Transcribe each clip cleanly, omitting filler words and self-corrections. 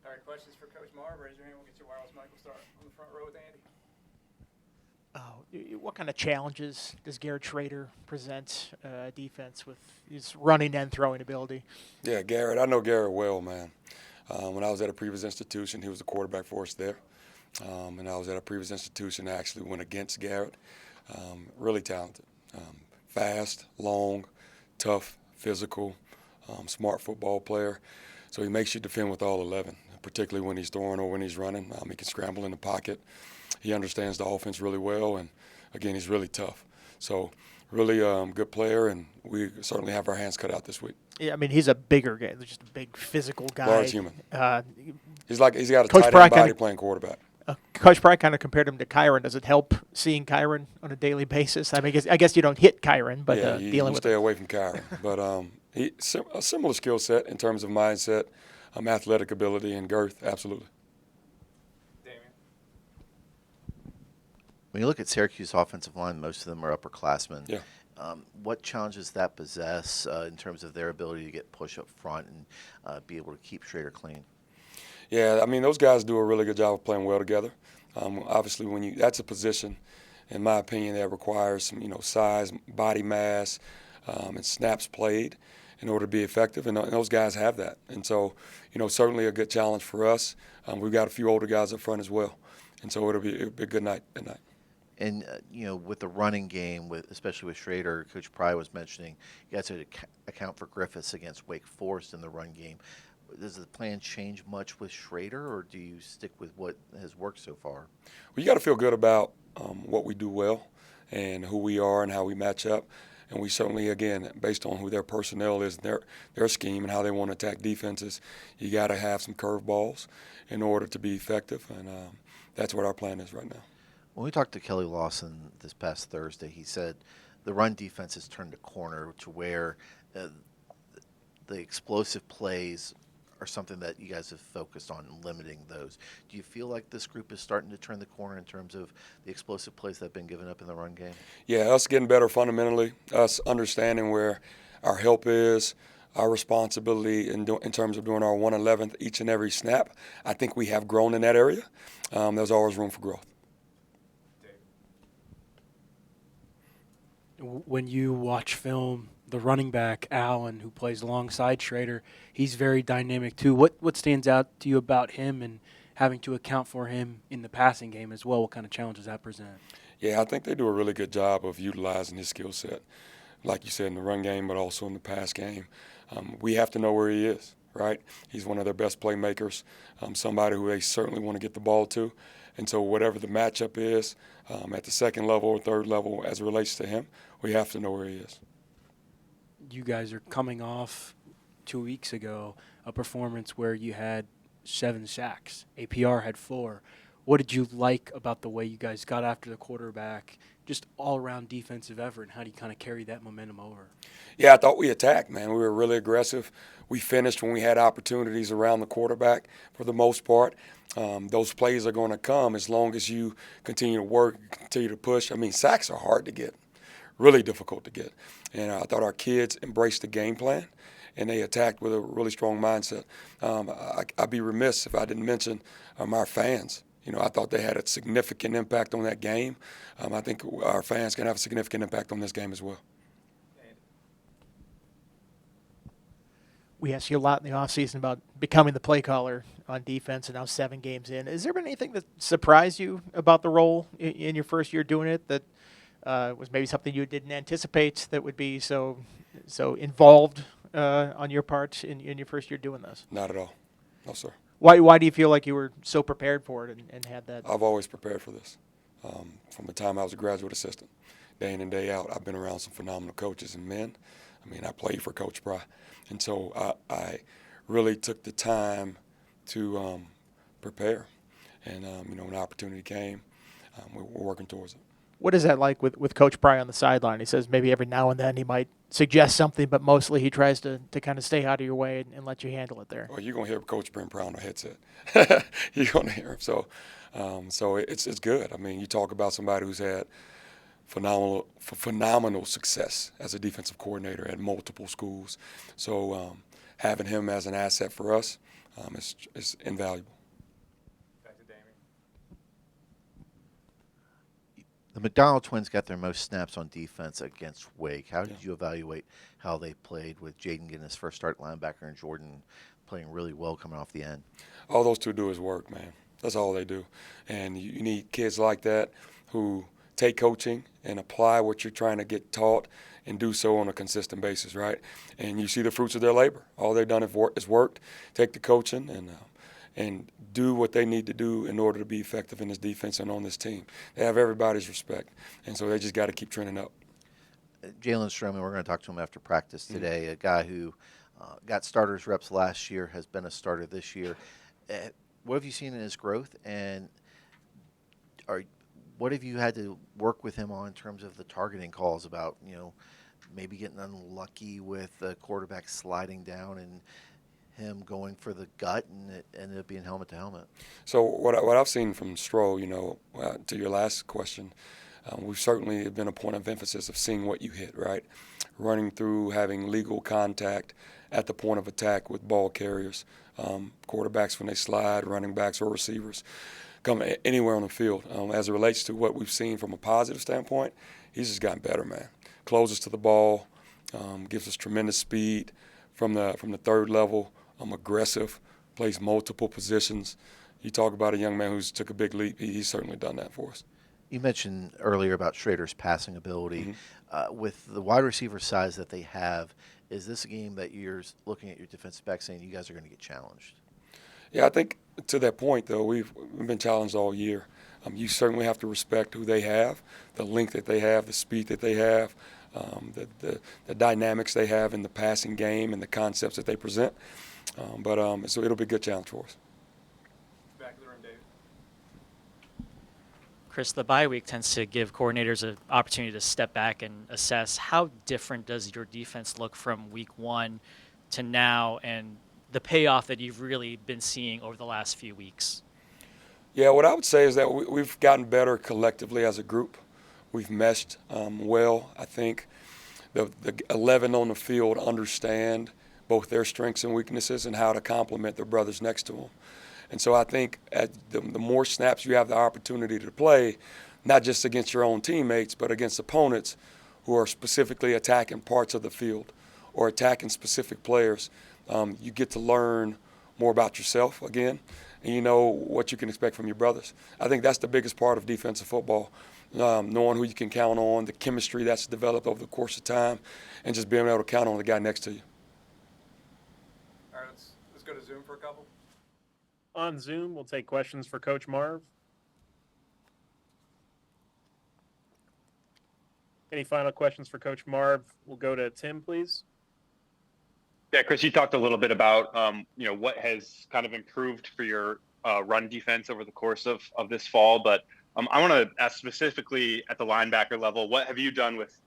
All right, questions for Coach Marve. Raise your hand. We'll get your wireless mic. We'll start on the front row with Andy. What kind of challenges does Garrett Schrader present defense with his running and throwing ability? Yeah, Garrett. I know Garrett well, man. When I was at a previous institution, he was the quarterback for us there. And I was at a previous institution that actually went against Garrett. Really talented. Fast, long, tough, physical, smart football player. So he makes you defend with all 11, particularly when he's throwing or when he's running. He can scramble in the pocket. He understands the offense really well, and, again, he's really tough. So really good player, and we certainly have our hands cut out this week. Yeah, I mean, he's a bigger guy, just a big physical guy. Large human. He's got a Coach tight Pry end body kinda, playing quarterback. Coach Pry kind of compared him to Kyron. Does it help seeing Kyron on a daily basis? I mean, I guess you don't hit Kyron, but Yeah, dealing you with stay away from Kyron. But a similar skill set in terms of mindset, athletic ability, and girth, absolutely. When you look at Syracuse offensive line, most of them are upperclassmen. Yeah. What challenges that possess in terms of their ability to get push up front and be able to keep Schrader clean? Yeah, I mean, those guys do a really good job of playing well together. Obviously, that's a position, in my opinion, that requires some, size, body mass, and snaps played in order to be effective, and those guys have that. And so, certainly a good challenge for us. We've got a few older guys up front as well, and so it'll be a good night at night. And, with the running game, especially with Schrader, Coach Pry was mentioning, you guys had to account for Griffiths against Wake Forest in the run game. Does the plan change much with Schrader, or do you stick with what has worked so far? Well, you got to feel good about what we do well and who we are and how we match up. And we certainly, again, based on who their personnel is, their scheme and how they want to attack defenses, you got to have some curveballs in order to be effective. And that's what our plan is right now. When we talked to Kelly Lawson this past Thursday, he said the run defense has turned a corner to where the explosive plays are something that you guys have focused on limiting those. Do you feel like this group is starting to turn the corner in terms of the explosive plays that have been given up in the run game? Yeah, us getting better fundamentally, us understanding where our help is, our responsibility in terms of doing our 1/11th each and every snap. I think we have grown in that area. There's always room for growth. When you watch film, the running back, Allen, who plays alongside Schrader, he's very dynamic too. What stands out to you about him and having to account for him in the passing game as well? What kind of challenges that present? Yeah, I think they do a really good job of utilizing his skill set, like you said, in the run game, but also in the pass game. We have to know where he is, right? He's one of their best playmakers, somebody who they certainly want to get the ball to. And so whatever the matchup is at the second level or third level as it relates to him, we have to know where he is. You guys are coming off 2 weeks ago a performance where you had 7 sacks. APR had 4. What did you like about the way you guys got after the quarterback, just all-around defensive effort, and how do you kind of carry that momentum over? Yeah, I thought we attacked, man. We were really aggressive. We finished when we had opportunities around the quarterback for the most part. Those plays are going to come as long as you continue to work, continue to push. I mean, sacks are hard to get, really difficult to get. And I thought our kids embraced the game plan, and they attacked with a really strong mindset. I'd be remiss if I didn't mention our fans. I thought they had a significant impact on that game. I think our fans can have a significant impact on this game as well. We asked you a lot in the offseason about becoming the play caller on defense, and now 7 games in. Has there been anything that surprised you about the role in your first year doing it that was maybe something you didn't anticipate that would be so involved on your part in your first year doing this? Not at all. No, sir. Why do you feel like you were so prepared for it and had that? I've always prepared for this. From the time I was a graduate assistant, day in and day out, I've been around some phenomenal coaches and men. I mean, I played for Coach Pry. And so I really took the time to prepare. And, when the opportunity came, we're working towards it. What is that like with Coach Pry on the sideline? He says maybe every now and then he might suggest something, but mostly he tries to kind of stay out of your way and let you handle it there. Well, you're going to hear Coach Pry on the headset. You're going to hear him. So it's good. I mean, you talk about somebody who's had phenomenal success as a defensive coordinator at multiple schools. So having him as an asset for us is invaluable. Back to Damien. The McDonald twins got their most snaps on defense against Wake. How did you evaluate how they played with Jaden getting his first start linebacker and Jordan playing really well coming off the end? All those two do is work, man. That's all they do. And you need kids like that who take coaching and apply what you're trying to get taught and do so on a consistent basis, right? And you see the fruits of their labor. All they've done is worked. Take the coaching and do what they need to do in order to be effective in this defense and on this team. They have everybody's respect, and so they just got to keep trending up. Jalen Stroman, we're going to talk to him after practice today, a guy who got starters reps last year, has been a starter this year. What have you seen in his growth, and what have you had to work with him on in terms of the targeting calls about, maybe getting unlucky with the quarterback sliding down and him going for the gut, and it ended up being helmet to helmet? So what I've seen from Stroh, to your last question, we've certainly been a point of emphasis of seeing what you hit, right? Running through, having legal contact at the point of attack with ball carriers, quarterbacks when they slide, running backs or receivers, come anywhere on the field. As it relates to what we've seen from a positive standpoint, he's just gotten better, man. Closes to the ball, gives us tremendous speed from the third level. Aggressive, plays multiple positions. You talk about a young man who's took a big leap. He's certainly done that for us. You mentioned earlier about Schrader's passing ability. With the wide receiver size that they have, is this a game that you're looking at your defensive back saying you guys are going to get challenged? Yeah, I think to that point, though, we've been challenged all year. You certainly have to respect who they have, the length that they have, the speed that they have, the dynamics they have in the passing game and the concepts that they present. So it'll be a good challenge for us. Back to the room, David. Chris, the bye week tends to give coordinators an opportunity to step back and assess how different does your defense look from week one to now and the payoff that you've really been seeing over the last few weeks? Yeah, what I would say is that we've gotten better collectively as a group. We've meshed well. I think the 11 on the field understand both their strengths and weaknesses and how to complement their brothers next to them. And so I think the more snaps you have the opportunity to play, not just against your own teammates, but against opponents who are specifically attacking parts of the field or attacking specific players, you get to learn more about yourself again, and you know what you can expect from your brothers. I think that's the biggest part of defensive football, knowing who you can count on, the chemistry that's developed over the course of time, and just being able to count on the guy next to you. All right, let's go to Zoom for a couple. On Zoom, we'll take questions for Coach Marve. Any final questions for Coach Marve? We'll go to Tim, please. Yeah, Chris, you talked a little bit about what has kind of improved for your run defense over the course of this fall, but I want to ask specifically at the linebacker level, what have you done with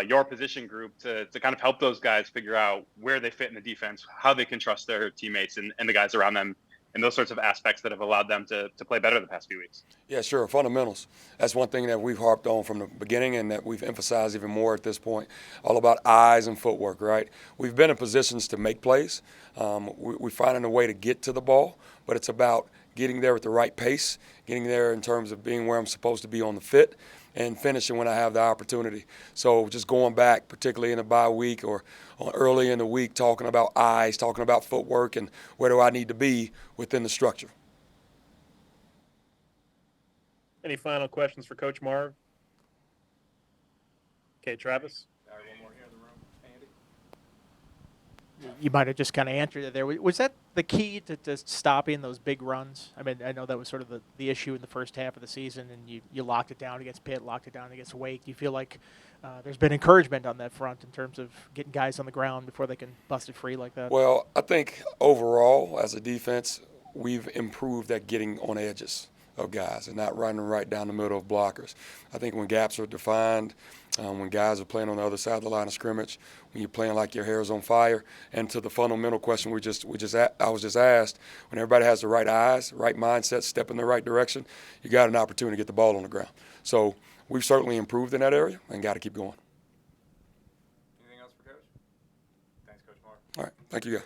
your position group to kind of help those guys figure out where they fit in the defense, how they can trust their teammates and the guys around them, and those sorts of aspects that have allowed them to play better the past few weeks? Yeah, sure. Fundamentals. That's one thing that we've harped on from the beginning and that we've emphasized even more at this point. All about eyes and footwork, right? We've been in positions to make plays. We're finding a way to get to the ball, but it's about getting there at the right pace, getting there in terms of being where I'm supposed to be on the fit, and finishing when I have the opportunity. So just going back, particularly in a bye week or early in the week, talking about eyes, talking about footwork, and where do I need to be within the structure. Any final questions for Coach Marve? Okay, Travis. All right, one more here in the room. Andy. You might have just kind of answered it there. Was that the key to stopping those big runs? I mean, I know that was sort of the issue in the first half of the season, and you locked it down against Pitt, locked it down against Wake. Do you feel like there's been encouragement on that front in terms of getting guys on the ground before they can bust it free like that? Well, I think overall, as a defense, we've improved at getting on edges of guys and not running right down the middle of blockers. I think when gaps are defined, when guys are playing on the other side of the line of scrimmage, when you're playing like your hair is on fire, and to the fundamental question I was just asked, when everybody has the right eyes, right mindset, step in the right direction, you got an opportunity to get the ball on the ground. So we've certainly improved in that area and got to keep going. Anything else for Coach? Thanks, Coach Marve. All right, thank you guys.